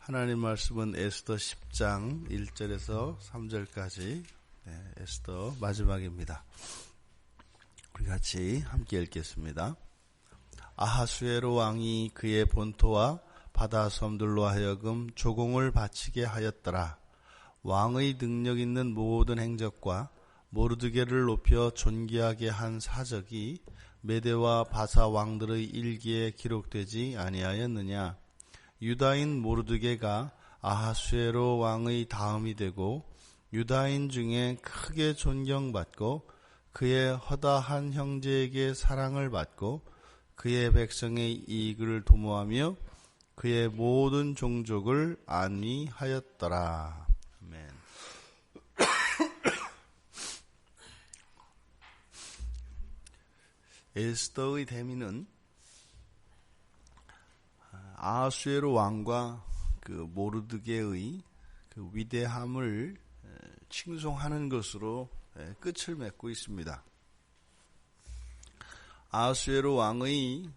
하나님 말씀은 에스더 10장 1절에서 3절까지 에스더 마지막입니다. 우리 같이 함께 읽겠습니다. 아하수에로 왕이 그의 본토와 바다 섬들로 하여금 조공을 바치게 하였더라. 왕의 능력 있는 모든 행적과 모르드게를 높여 존귀하게 한 사적이 메대와 바사 왕들의 일기에 기록되지 아니하였느냐. 유다인 모르드게가 아하수에로 왕의 다음이 되고 유다인 중에 크게 존경받고 그의 허다한 형제에게 사랑을 받고 그의 백성의 이익을 도모하며 그의 모든 종족을 안위하였더라. 아멘. 에스더의 대미는 아하수에로 왕과 그 모르드게의 그 위대함을 칭송하는 것으로 끝을 맺고 있습니다. 아하수에로 왕의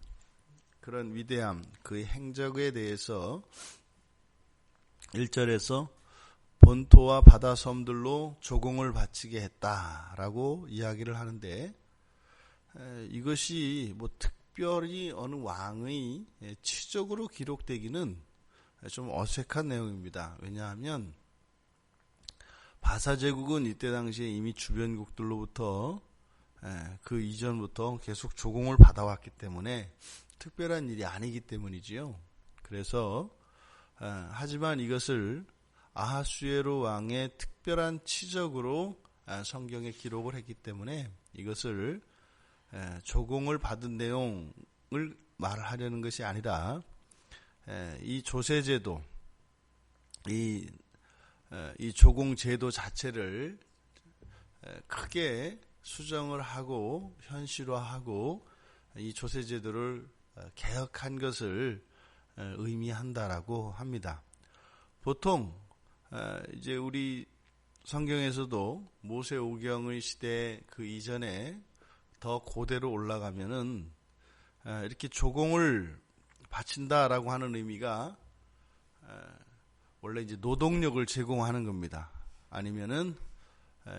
그런 위대함, 그의 행적에 대해서 1절에서 본토와 바다 섬들로 조공을 바치게 했다라고 이야기를 하는데, 이것이 특별히 어느 왕의 치적으로 기록되기는 좀 어색한 내용입니다. 왜냐하면 바사 제국은 이때 당시에 이미 주변국들로부터 그 이전부터 계속 조공을 받아왔기 때문에 특별한 일이 아니기 때문이지요. 그래서 하지만 이것을 아하수에로 왕의 특별한 치적으로 성경에 기록을 했기 때문에 이것을 조공을 받은 내용을 말하려는 것이 아니라 이 조세제도, 이 조공제도 자체를 크게 수정을 하고 현실화하고 이 조세제도를 개혁한 것을 의미한다라고 합니다. 보통 이제 우리 성경에서도 모세오경의 시대 그 이전에 더 고대로 올라가면은 이렇게 조공을 바친다라고 하는 의미가 원래 이제 노동력을 제공하는 겁니다. 아니면은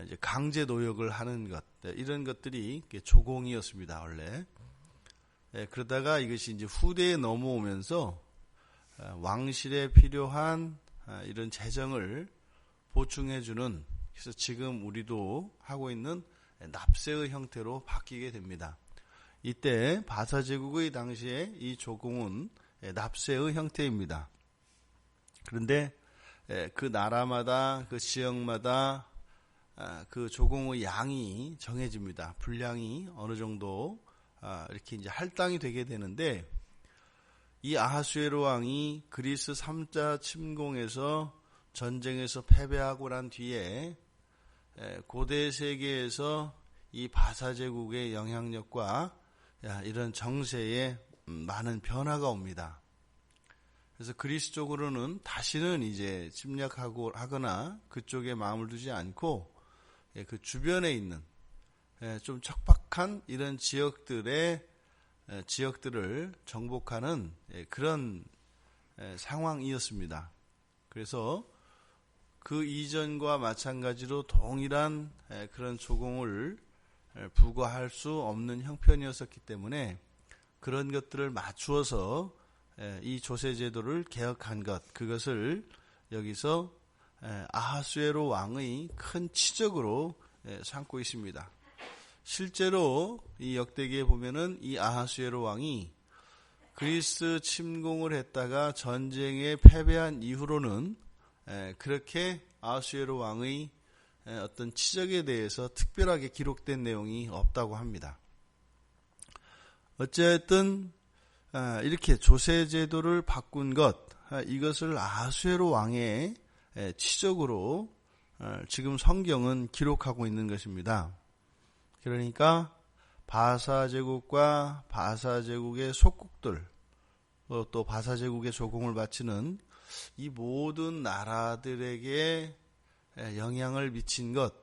이제 강제 노역을 하는 것, 이런 것들이 조공이었습니다, 원래. 그러다가 이것이 이제 후대에 넘어오면서 왕실에 필요한 이런 재정을 보충해주는, 그래서 지금 우리도 하고 있는 납세의 형태로 바뀌게 됩니다. 이때 바사 제국의 당시에 이 조공은 납세의 형태입니다. 그런데 그 나라마다 그 지역마다 그 조공의 양이 정해집니다. 분량이 어느 정도 이렇게 이제 할당이 되게 되는데, 이 아하수에로 왕이 그리스 3차 침공에서 전쟁에서 패배하고 난 뒤에 고대 세계에서 이 바사 제국의 영향력과 이런 정세에 많은 변화가 옵니다. 그래서 그리스 쪽으로는 다시는 이제 침략하고 하거나 그쪽에 마음을 두지 않고 그 주변에 있는 좀 척박한 이런 지역들을 정복하는 그런 상황이었습니다. 그래서 그 이전과 마찬가지로 동일한 그런 조공을 부과할 수 없는 형편이었었기 때문에 그런 것들을 맞추어서 이 조세제도를 개혁한 것, 그것을 여기서 아하수에로 왕의 큰 치적으로 삼고 있습니다. 실제로 이 역대기에 보면은 이 아하수에로 왕이 그리스 침공을 했다가 전쟁에 패배한 이후로는 그렇게 아하수에로 왕의 어떤 치적에 대해서 특별하게 기록된 내용이 없다고 합니다. 어쨌든 이렇게 조세제도를 바꾼 것, 이것을 아하수에로 왕의 치적으로 지금 성경은 기록하고 있는 것입니다. 그러니까 바사 제국과 바사 제국의 속국들, 또 바사 제국의 조공을 바치는 이 모든 나라들에게 영향을 미친 것,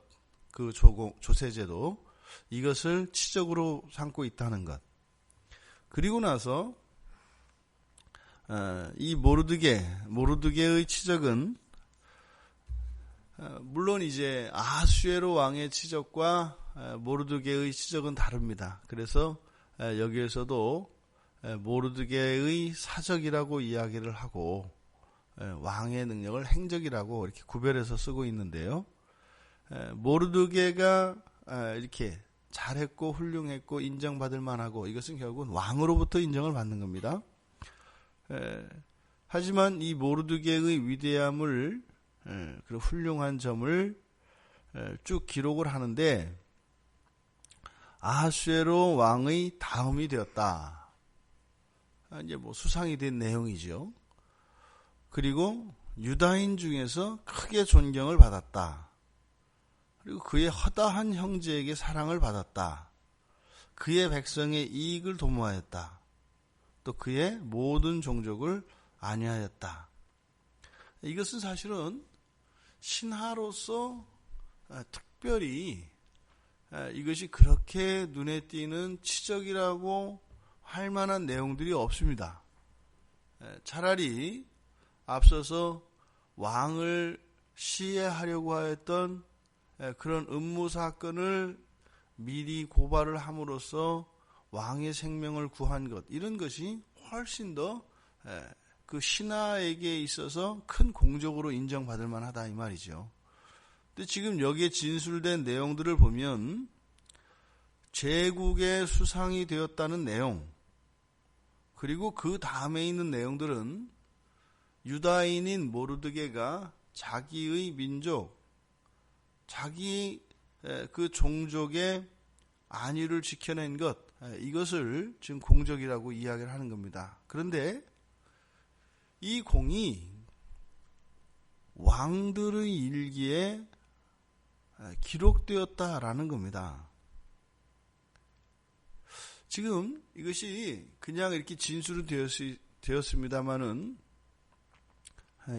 그 조세제도, 이것을 치적으로 삼고 있다는 것. 그리고 나서 이 모르드게의 치적은 물론 이제 아하수에로 왕의 치적과 모르드게의 치적은 다릅니다. 그래서 여기에서도 모르드게의 사적이라고 이야기를 하고 왕의 능력을 행적이라고 이렇게 구별해서 쓰고 있는데요. 모르드게가 이렇게 잘했고 훌륭했고 인정받을 만하고 이것은 결국은 왕으로부터 인정을 받는 겁니다. 하지만 이 모르드게의 위대함을 그런 훌륭한 점을 쭉 기록을 하는데 아하수에로 왕의 다음이 되었다. 이제 뭐 수상이 된 내용이죠. 그리고 유다인 중에서 크게 존경을 받았다. 그리고 그의 허다한 형제에게 사랑을 받았다. 그의 백성의 이익을 도모하였다. 또 그의 모든 종족을 안위하였다. 이것은 사실은 신하로서 특별히 이것이 그렇게 눈에 띄는 치적이라고 할 만한 내용들이 없습니다. 차라리 앞서서 왕을 시해하려고 하였던 그런 음모 사건을 미리 고발을 함으로써 왕의 생명을 구한 것, 이런 것이 훨씬 더 그 신하에게 있어서 큰 공적으로 인정받을 만하다 이 말이죠. 근데 지금 여기에 진술된 내용들을 보면 제국의 수상이 되었다는 내용, 그리고 그 다음에 있는 내용들은 유다인인 모르드게가 자기의 민족, 자기 그 종족의 안위를 지켜낸 것, 이것을 지금 공적이라고 이야기를 하는 겁니다. 그런데 이 공이 왕들의 일기에 기록되었다라는 겁니다. 지금 이것이 그냥 이렇게 진술은 되었습니다만은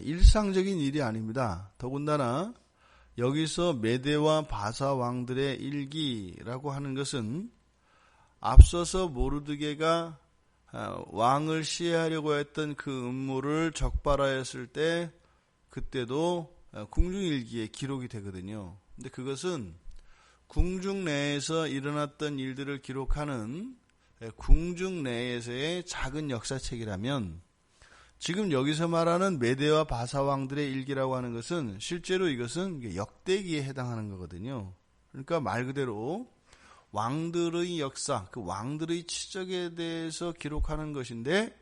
일상적인 일이 아닙니다. 더군다나 여기서 메대와 바사 왕들의 일기라고 하는 것은 앞서서 모르드게가 왕을 시해하려고 했던 그 음모를 적발하였을 때 그때도 궁중일기에 기록이 되거든요. 근데 그것은 궁중 내에서 일어났던 일들을 기록하는 궁중 내에서의 작은 역사책이라면 지금 여기서 말하는 메대와 바사 왕들의 일기라고 하는 것은 실제로 이것은 역대기에 해당하는 거거든요. 그러니까 말 그대로 왕들의 역사, 그 왕들의 치적에 대해서 기록하는 것인데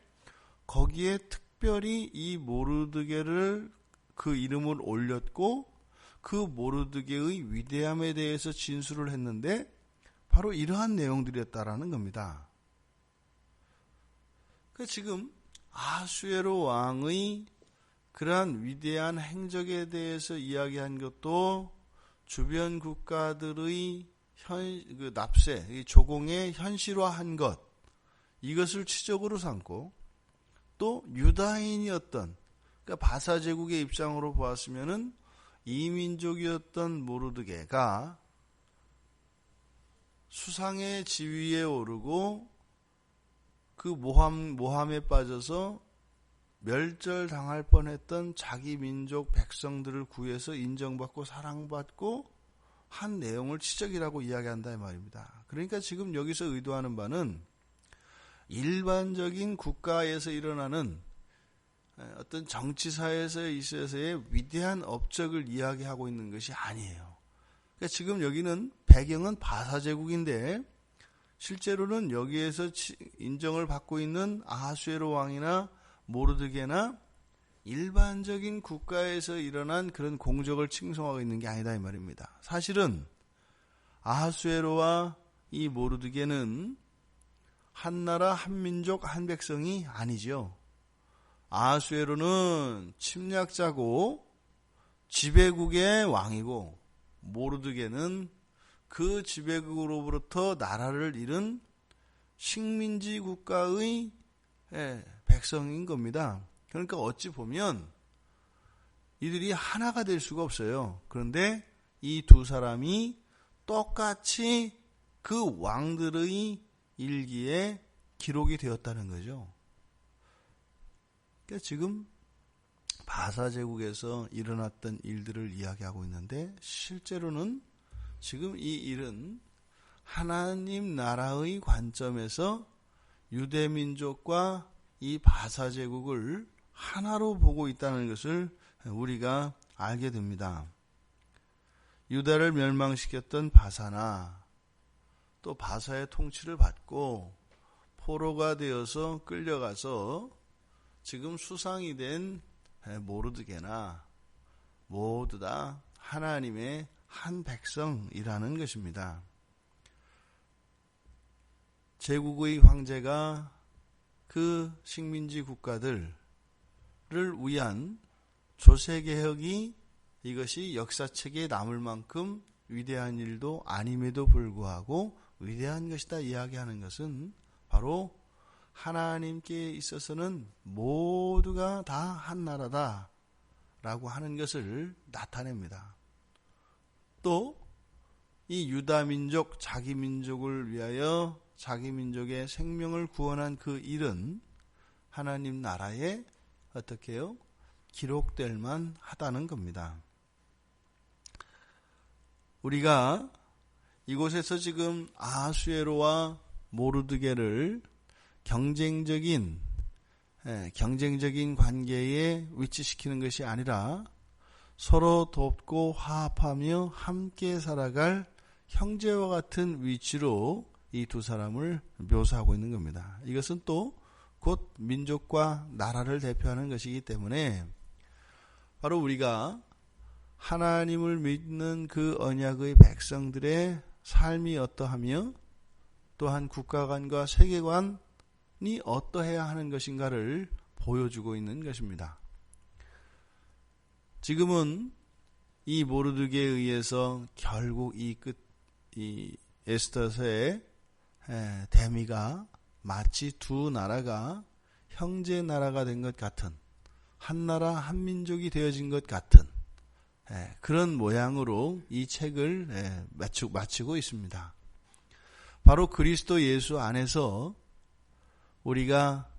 거기에 특별히 이 모르드게를 그 이름을 올렸고 그 모르드게의 위대함에 대해서 진술을 했는데 바로 이러한 내용들이었다라는 겁니다. 그러니까 지금 아하수에로 왕의 그러한 위대한 행적에 대해서 이야기한 것도 주변 국가들의 납세, 조공에 현실화한 것, 이것을 치적으로 삼고 또 유다인이었던, 그러니까 바사 제국의 입장으로 보았으면은 이민족이었던 모르드게가 수상의 지위에 오르고 그 모함에 빠져서 멸절당할 뻔했던 자기 민족 백성들을 구해서 인정받고 사랑받고 한 내용을 치적이라고 이야기한다 이 말입니다. 그러니까 지금 여기서 의도하는 바는 일반적인 국가에서 일어나는 어떤 정치사에서 있어서의 위대한 업적을 이야기하고 있는 것이 아니에요. 그러니까 지금 여기는 배경은 바사 제국인데 실제로는 여기에서 인정을 받고 있는 아하수에로 왕이나 모르드게나 일반적인 국가에서 일어난 그런 공적을 칭송하고 있는 게 아니다 이 말입니다. 사실은 아하수에로와 이 모르드게는 한 나라 한 민족 한 백성이 아니죠. 아하수에로는 침략자고 지배국의 왕이고 모르드게는 그 지배국으로부터 나라를 잃은 식민지 국가의 백성인 겁니다. 그러니까 어찌 보면 이들이 하나가 될 수가 없어요. 그런데 이 두 사람이 똑같이 그 왕들의 일기에 기록이 되었다는 거죠. 그러니까 지금 바사 제국에서 일어났던 일들을 이야기하고 있는데 실제로는 지금 이 일은 하나님 나라의 관점에서 유대 민족과 이 바사 제국을 하나로 보고 있다는 것을 우리가 알게 됩니다. 유다를 멸망시켰던 바사나 또 바사의 통치를 받고 포로가 되어서 끌려가서 지금 수상이 된 모르드게나 모두 다 하나님의 한 백성이라는 것입니다. 제국의 황제가 그 식민지 국가들을 위한 조세개혁이 이것이 역사책에 남을 만큼 위대한 일도 아님에도 불구하고 위대한 것이다 이야기하는 것은 바로 하나님께 있어서는 모두가 다 한 나라다 라고 하는 것을 나타냅니다. 또 이 유다 민족, 자기 민족을 위하여 자기 민족의 생명을 구원한 그 일은 하나님 나라에 어떻게 해요? 기록될 만하다는 겁니다. 우리가 이곳에서 지금 아하수에로와 모르드게를 경쟁적인 관계에 위치시키는 것이 아니라 서로 돕고 화합하며 함께 살아갈 형제와 같은 위치로 이 두 사람을 묘사하고 있는 겁니다. 이것은 또 곧 민족과 나라를 대표하는 것이기 때문에 바로 우리가 하나님을 믿는 그 언약의 백성들의 삶이 어떠하며 또한 국가관과 세계관이 어떠해야 하는 것인가를 보여주고 있는 것입니다. 지금은 이 모르드게에 의해서 결국 이 에스더서의 대미가 마치 두 나라가 형제 나라가 된 것 같은 한 나라 한 민족이 되어진 것 같은 그런 모양으로 이 책을 마치고 있습니다. 바로 그리스도 예수 안에서 우리가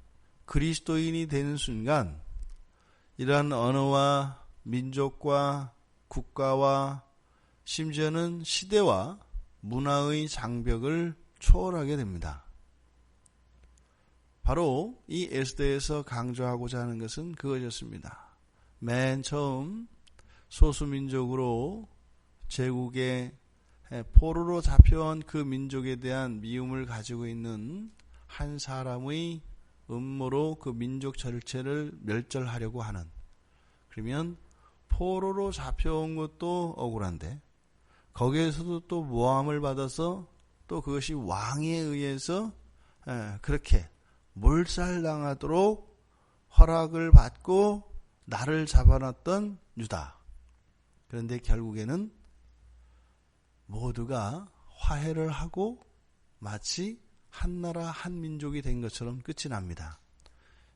그리스도인이 되는 순간 이러한 언어와 민족과 국가와 심지어는 시대와 문화의 장벽을 초월하게 됩니다. 바로 이 에스더에서 강조하고자 하는 것은 그것이었습니다. 맨 처음 소수민족으로 제국의 포로로 잡혀온 그 민족에 대한 미움을 가지고 있는 한 사람의 음모로 그 민족 전체를 멸절하려고 하는, 그러면 포로로 잡혀온 것도 억울한데 거기에서도 또 모함을 받아서 또 그것이 왕에 의해서 그렇게 몰살당하도록 허락을 받고 나를 잡아놨던 유다. 그런데 결국에는 모두가 화해를 하고 마치 한 나라 한 민족이 된 것처럼 끝이 납니다.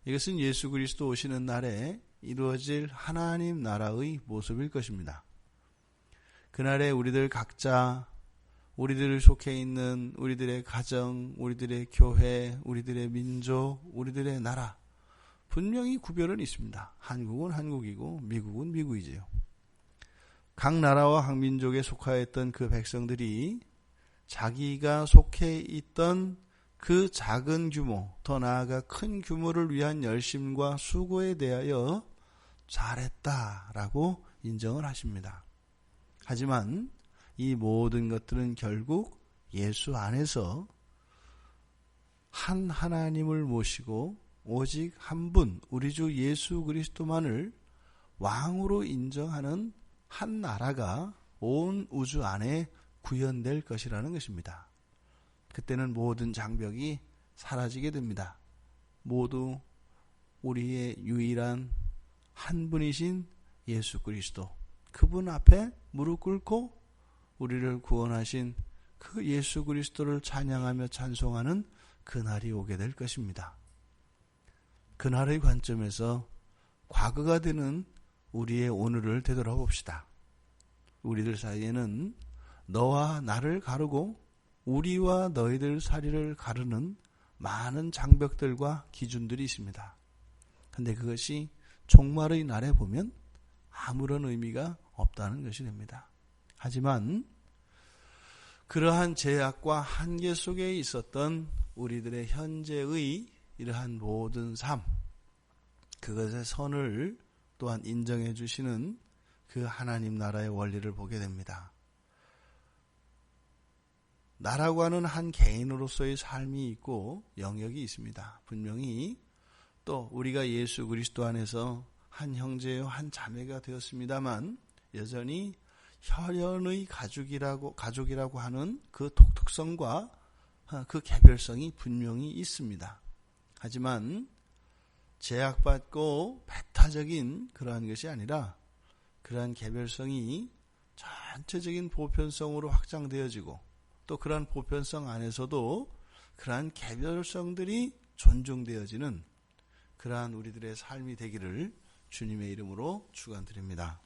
이것은 예수 그리스도 오시는 날에 이루어질 하나님 나라의 모습일 것입니다. 그날에 우리들 각자 우리들 속해 있는 우리들의 가정, 우리들의 교회, 우리들의 민족, 우리들의 나라 분명히 구별은 있습니다. 한국은 한국이고 미국은 미국이지요. 각 나라와 각 민족에 속하였던 그 백성들이 자기가 속해 있던 그 작은 규모, 더 나아가 큰 규모를 위한 열심과 수고에 대하여 잘했다라고 인정을 하십니다. 하지만 이 모든 것들은 결국 예수 안에서 한 하나님을 모시고 오직 한 분, 우리 주 예수 그리스도만을 왕으로 인정하는 한 나라가 온 우주 안에 구현될 것이라는 것입니다. 그때는 모든 장벽이 사라지게 됩니다. 모두 우리의 유일한 한 분이신 예수 그리스도, 그분 앞에 무릎 꿇고 우리를 구원하신 그 예수 그리스도를 찬양하며 찬송하는 그날이 오게 될 것입니다. 그날의 관점에서 과거가 되는 우리의 오늘을 되돌아봅시다. 우리들 사이에는 너와 나를 가르고 우리와 너희들 사이를 가르는 많은 장벽들과 기준들이 있습니다. 근데 그것이 종말의 날에 보면 아무런 의미가 없다는 것이 됩니다. 하지만 그러한 제약과 한계 속에 있었던 우리들의 현재의 이러한 모든 삶, 그것의 선을 또한 인정해 주시는 그 하나님 나라의 원리를 보게 됩니다. 나라고 하는 한 개인으로서의 삶이 있고 영역이 있습니다. 분명히 또 우리가 예수 그리스도 안에서 한 형제요 한 자매가 되었습니다만 여전히 혈연의 가족이라고 하는 그 독특성과 그 개별성이 분명히 있습니다. 하지만 제약받고 배타적인 그러한 것이 아니라 그러한 개별성이 전체적인 보편성으로 확장되어지고 또 그러한 보편성 안에서도 그러한 개별성들이 존중되어지는 그러한 우리들의 삶이 되기를 주님의 이름으로 축원드립니다.